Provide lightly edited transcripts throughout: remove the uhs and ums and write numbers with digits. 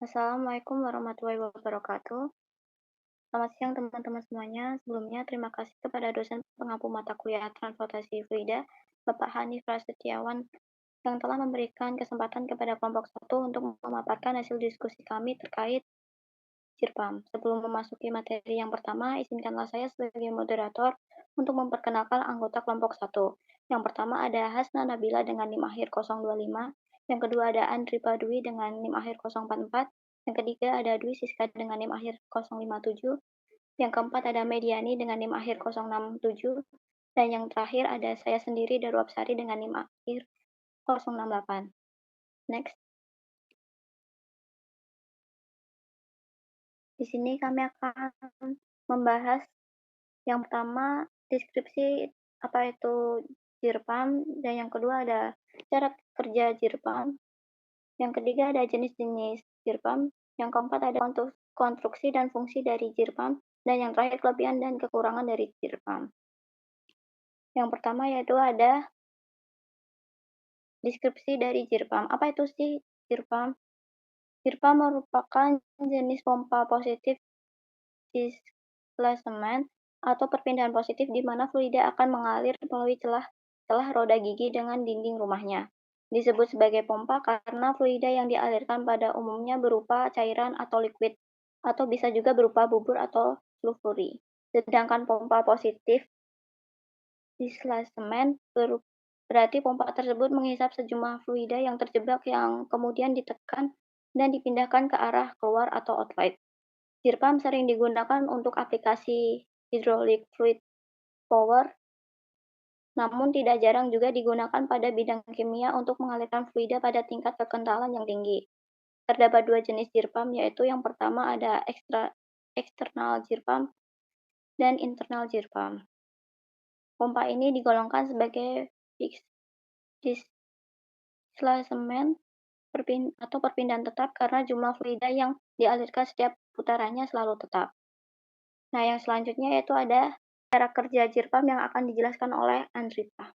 Assalamualaikum warahmatullahi wabarakatuh. Selamat siang teman-teman semuanya. Sebelumnya terima kasih kepada dosen pengampu mata kuliah Transportasi Fluida, Bapak Hanif Prasetyawan, yang telah memberikan kesempatan kepada kelompok satu untuk memaparkan hasil diskusi kami terkait JIRPAM. Sebelum memasuki materi yang pertama, izinkanlah saya sebagai moderator untuk memperkenalkan anggota kelompok satu. Yang pertama ada Hasna Nabila dengan NIM akhir 025, yang kedua ada Andri Padwi dengan NIM akhir 044, yang ketiga ada Dwi Siska dengan NIM akhir 057, yang keempat ada Mediani dengan NIM akhir 067, dan yang terakhir ada saya sendiri Darwapsari dengan NIM akhir 068. Next. Di sini kami akan membahas yang pertama deskripsi apa itu JIRPAM, dan yang kedua ada cara kerja JIRPAM. Yang ketiga ada jenis-jenis JIRPAM. Yang keempat ada konstruksi dan fungsi dari JIRPAM. Dan yang terakhir kelebihan dan kekurangan dari JIRPAM. Yang pertama yaitu ada deskripsi dari JIRPAM. Apa itu sih JIRPAM? JIRPAM merupakan jenis pompa positif displacement atau perpindahan positif di mana fluida akan mengalir melalui celah roda gigi dengan dinding rumahnya. Disebut sebagai pompa karena fluida yang dialirkan pada umumnya berupa cairan atau liquid, atau bisa juga berupa bubur atau sulfuri. Sedangkan pompa positif displacement berarti pompa tersebut menghisap sejumlah fluida yang terjebak yang kemudian ditekan dan dipindahkan ke arah keluar atau outlet. JIRPAM sering digunakan untuk aplikasi hydraulic fluid power, namun tidak jarang juga digunakan pada bidang kimia untuk mengalirkan fluida pada tingkat kekentalan yang tinggi. Terdapat dua jenis JIRPAM, yaitu yang pertama ada external JIRPAM dan internal JIRPAM. Pompa ini digolongkan sebagai fixed displacement atau perpindahan tetap karena jumlah fluida yang dialirkan setiap putarannya selalu tetap. Nah, yang selanjutnya yaitu ada cara kerja JIRPAM yang akan dijelaskan oleh Andrita.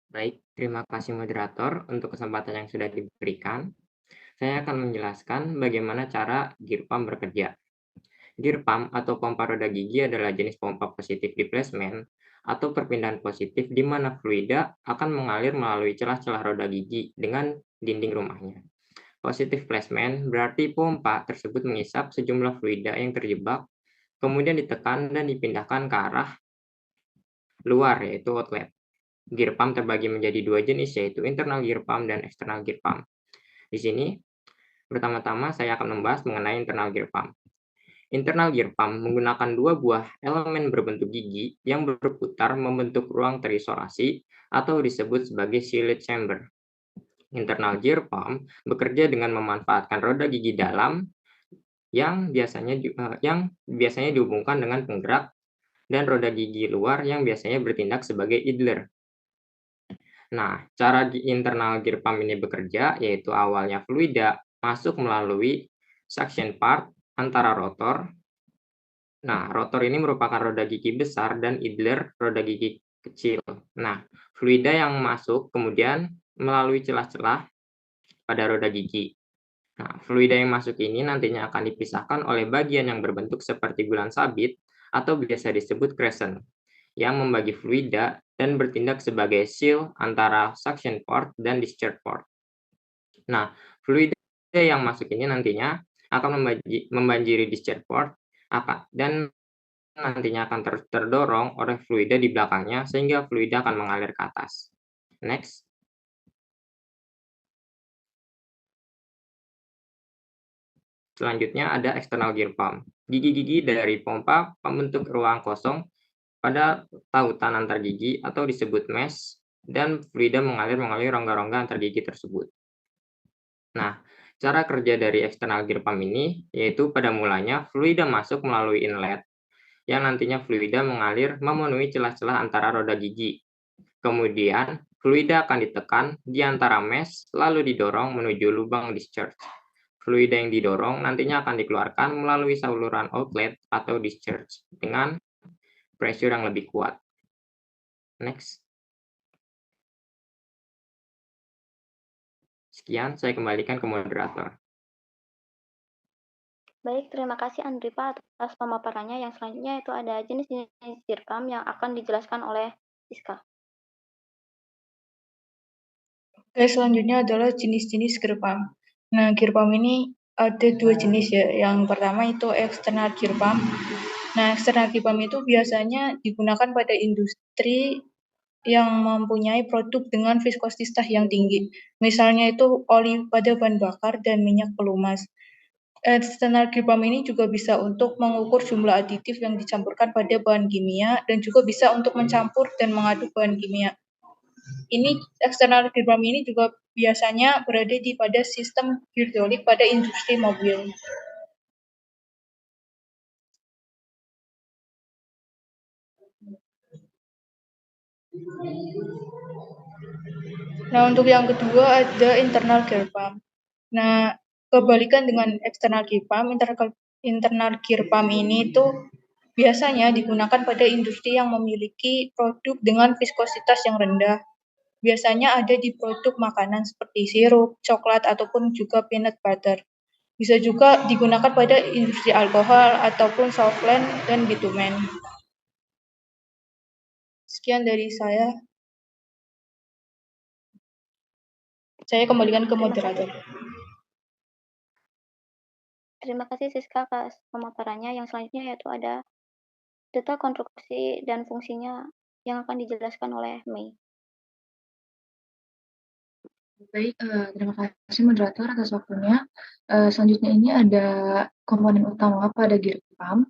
Baik, terima kasih moderator untuk kesempatan yang sudah diberikan. Saya akan menjelaskan bagaimana cara JIRPAM bekerja. JIRPAM atau pompa roda gigi adalah jenis pompa positif displacement atau perpindahan positif di mana fluida akan mengalir melalui celah-celah roda gigi dengan dinding rumahnya. Positive placement berarti pompa tersebut mengisap sejumlah fluida yang terjebak, kemudian ditekan dan dipindahkan ke arah luar, yaitu outlet. JIRPAM terbagi menjadi dua jenis, yaitu internal JIRPAM dan eksternal JIRPAM. Di sini, pertama-tama saya akan membahas mengenai internal JIRPAM. Internal JIRPAM menggunakan dua buah elemen berbentuk gigi yang berputar membentuk ruang terisolasi atau disebut sebagai sealed chamber. Internal JIRPAM bekerja dengan memanfaatkan roda gigi dalam yang biasanya dihubungkan dengan penggerak dan roda gigi luar yang biasanya bertindak sebagai idler. Nah, cara di internal JIRPAM ini bekerja yaitu awalnya fluida masuk melalui suction part antara rotor. Nah, rotor ini merupakan roda gigi besar dan idler roda gigi kecil. Nah, fluida yang masuk kemudian melalui celah-celah pada roda gigi. Nah, fluida yang masuk ini nantinya akan dipisahkan oleh bagian yang berbentuk seperti bulan sabit atau biasa disebut crescent yang membagi fluida dan bertindak sebagai seal antara suction port dan discharge port. Nah, fluida yang masuk ini nantinya akan membanjiri discharge port dan nantinya akan terdorong oleh fluida di belakangnya sehingga fluida akan mengalir ke atas. Next. Selanjutnya ada external JIRPAM. Gigi-gigi dari pompa membentuk ruang kosong pada tautan antar gigi atau disebut mesh dan fluida mengalir melalui rongga-rongga antar gigi tersebut. Nah, cara kerja dari eksternal JIRPAM ini yaitu pada mulanya fluida masuk melalui inlet yang nantinya fluida mengalir memenuhi celah-celah antara roda gigi. Kemudian, fluida akan ditekan di antara mesh lalu didorong menuju lubang discharge. Fluida yang didorong nantinya akan dikeluarkan melalui saluran outlet atau discharge dengan pressure yang lebih kuat. Next. Sekian, saya kembalikan ke moderator. Baik, terima kasih Andripa atas pemaparannya. Yang selanjutnya itu ada jenis-jenis zircon yang akan dijelaskan oleh Siska. Oke, selanjutnya adalah jenis-jenis gear pump. Nah, gear pump ini ada dua jenis ya. Yang pertama itu external gear pump. Nah, external gear pump itu biasanya digunakan pada industri yang mempunyai produk dengan viskositas yang tinggi. Misalnya itu oli pada bahan bakar dan minyak pelumas. External gear pump ini juga bisa untuk mengukur jumlah aditif yang dicampurkan pada bahan kimia dan juga bisa untuk mencampur dan mengaduk bahan kimia. Ini eksternal gear pump ini juga biasanya berada di pada sistem hidrolik pada industri mobil. Nah, untuk yang kedua ada internal gear pump. Nah, kebalikan dengan external gear pump, internal gear pump ini itu biasanya digunakan pada industri yang memiliki produk dengan viskositas yang rendah. Biasanya ada di produk makanan seperti sirup, coklat, ataupun juga peanut butter. Bisa juga digunakan pada industri alkohol ataupun softline dan bitumen. Sekian dari saya. Saya kembalikan ke moderator. Terima kasih Siska atas pemaparannya. Yang selanjutnya yaitu ada detail konstruksi dan fungsinya yang akan dijelaskan oleh Mei. Baik, terima kasih moderator atas waktunya. Selanjutnya ini ada komponen utama pada gear pump.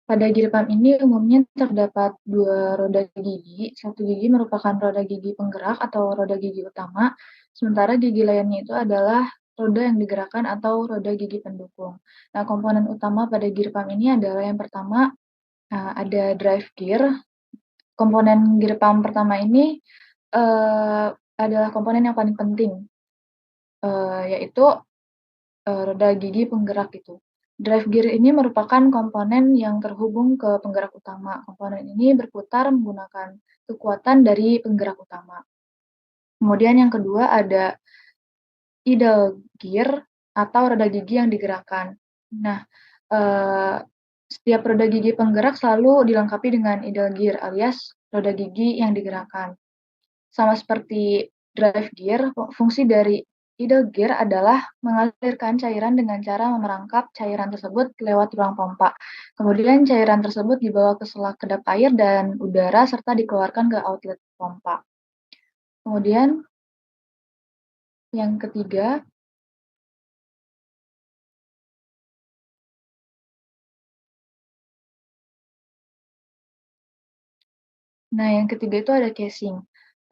Pada gear pump ini umumnya terdapat dua roda gigi. Satu gigi merupakan roda gigi penggerak atau roda gigi utama, sementara gigi lainnya itu adalah roda yang digerakkan atau roda gigi pendukung. Nah, komponen utama pada gear pump ini adalah yang pertama ada drive gear. Komponen gear pump pertama ini adalah komponen yang paling penting, yaitu roda gigi penggerak gitu. Drive gear ini merupakan komponen yang terhubung ke penggerak utama. Komponen ini berputar menggunakan kekuatan dari penggerak utama. Kemudian yang kedua ada idle gear atau roda gigi yang digerakkan. Nah, setiap roda gigi penggerak selalu dilengkapi dengan idle gear alias roda gigi yang digerakkan. Sama seperti drive gear, fungsi dari idle gear adalah mengalirkan cairan dengan cara memerangkap cairan tersebut lewat ruang pompa. Kemudian cairan tersebut dibawa ke selak kedap air dan udara serta dikeluarkan ke outlet pompa. Kemudian yang ketiga, itu ada casing.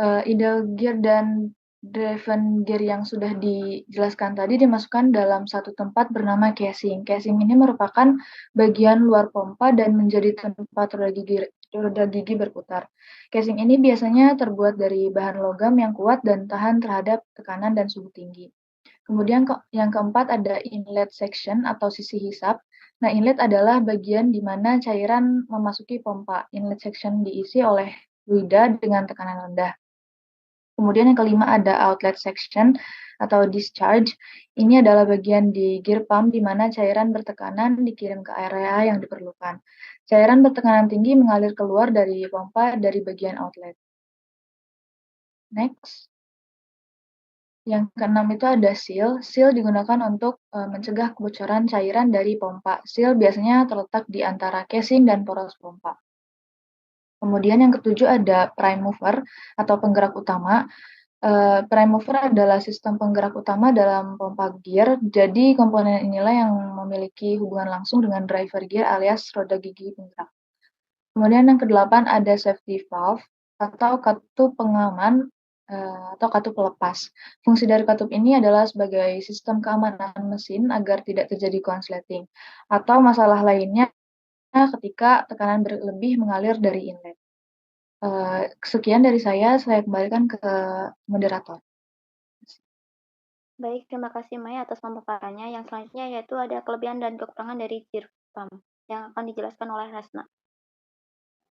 Idle gear dan driven gear yang sudah dijelaskan tadi dimasukkan dalam satu tempat bernama casing. Casing ini merupakan bagian luar pompa dan menjadi tempat roda gigi berputar. Casing ini biasanya terbuat dari bahan logam yang kuat dan tahan terhadap tekanan dan suhu tinggi. Kemudian yang keempat ada inlet section atau sisi hisap. Nah, inlet adalah bagian di mana cairan memasuki pompa. Inlet section diisi oleh fluida dengan tekanan rendah. Kemudian yang kelima ada outlet section atau discharge. Ini adalah bagian di gear pump di mana cairan bertekanan dikirim ke area yang diperlukan. Cairan bertekanan tinggi mengalir keluar dari pompa dari bagian outlet. Next. Yang keenam itu ada seal. Seal digunakan untuk mencegah kebocoran cairan dari pompa. Seal biasanya terletak di antara casing dan poros pompa. Kemudian yang ketujuh ada prime mover atau penggerak utama. Prime mover adalah sistem penggerak utama dalam pompa gear. Jadi komponen inilah yang memiliki hubungan langsung dengan driver gear alias roda gigi penggerak. Kemudian yang kedelapan ada safety valve atau katup pengaman atau katup pelepas. Fungsi dari katup ini adalah sebagai sistem keamanan mesin agar tidak terjadi konsleting atau masalah lainnya ketika tekanan berlebih mengalir dari inlet. Sekian dari saya kembalikan ke moderator. Baik, terima kasih Maya atas pemaparannya. Yang selanjutnya yaitu ada kelebihan dan kekurangan dari gear pump yang akan dijelaskan oleh Rasna.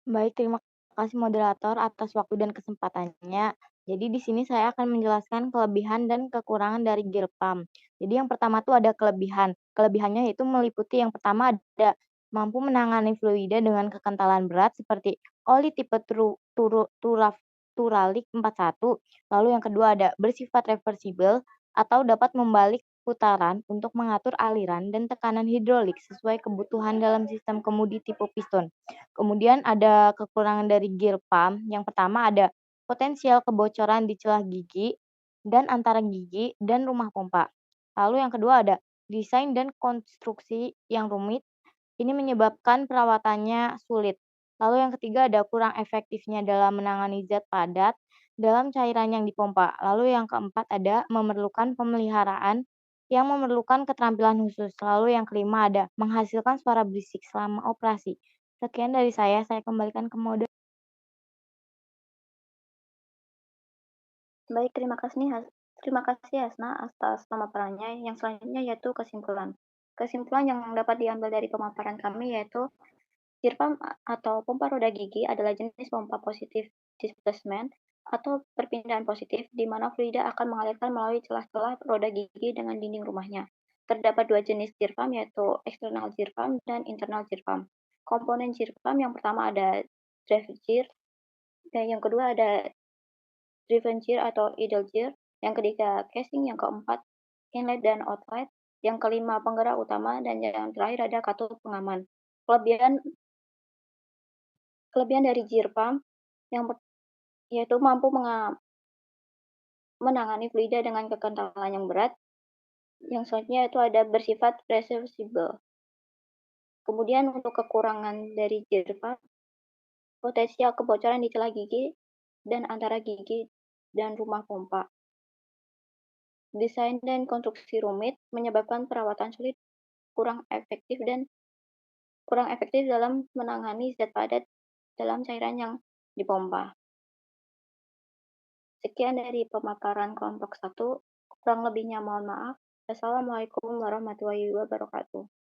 Baik, terima kasih moderator atas waktu dan kesempatannya. Jadi di sini saya akan menjelaskan kelebihan dan kekurangan dari gear pump. Jadi yang pertama tuh ada kelebihan. Kelebihannya yaitu meliputi yang pertama ada mampu menangani fluida dengan kekentalan berat seperti oli tipe Turalik 41. Lalu yang kedua ada bersifat reversible atau dapat membalik putaran untuk mengatur aliran dan tekanan hidrolik sesuai kebutuhan dalam sistem kemudi tipe piston. Kemudian ada kekurangan dari gear pump. Yang pertama ada potensial kebocoran di celah gigi dan antara gigi dan rumah pompa. Lalu yang kedua ada desain dan konstruksi yang rumit. Ini menyebabkan perawatannya sulit. Lalu yang ketiga ada kurang efektifnya dalam menangani zat padat dalam cairan yang dipompa. Lalu yang keempat ada memerlukan pemeliharaan yang memerlukan keterampilan khusus. Lalu yang kelima ada menghasilkan suara berisik selama operasi. Sekian dari saya kembalikan ke mode. Baik, terima kasih Hasna atas pemaparannya. Yang selanjutnya yaitu kesimpulan. Kesimpulan yang dapat diambil dari pemaparan kami yaitu gear pump atau pompa roda gigi adalah jenis pompa positif displacement atau perpindahan positif di mana fluida akan mengalirkan melalui celah-celah roda gigi dengan dinding rumahnya. Terdapat dua jenis gear pump yaitu external gear pump dan internal gear pump. Komponen gear pump yang pertama ada drive gear dan yang kedua ada driven gear atau idle gear, yang ketiga casing, yang keempat inlet dan outlet, yang kelima penggerak utama, dan yang terakhir ada katup pengaman. Kelebihan dari gear pump yaitu mampu menangani fluida dengan kekentalan yang berat. Yang selanjutnya itu ada bersifat reversible. Kemudian untuk kekurangan dari gear pump, potensial kebocoran di celah gigi dan antara gigi dan rumah pompa. Desain dan konstruksi rumit menyebabkan perawatan sulit, kurang efektif dalam menangani zat padat dalam cairan yang dipompa. Sekian dari pemaparan kelompok 1. Kurang lebihnya mohon maaf. Assalamualaikum warahmatullahi wabarakatuh.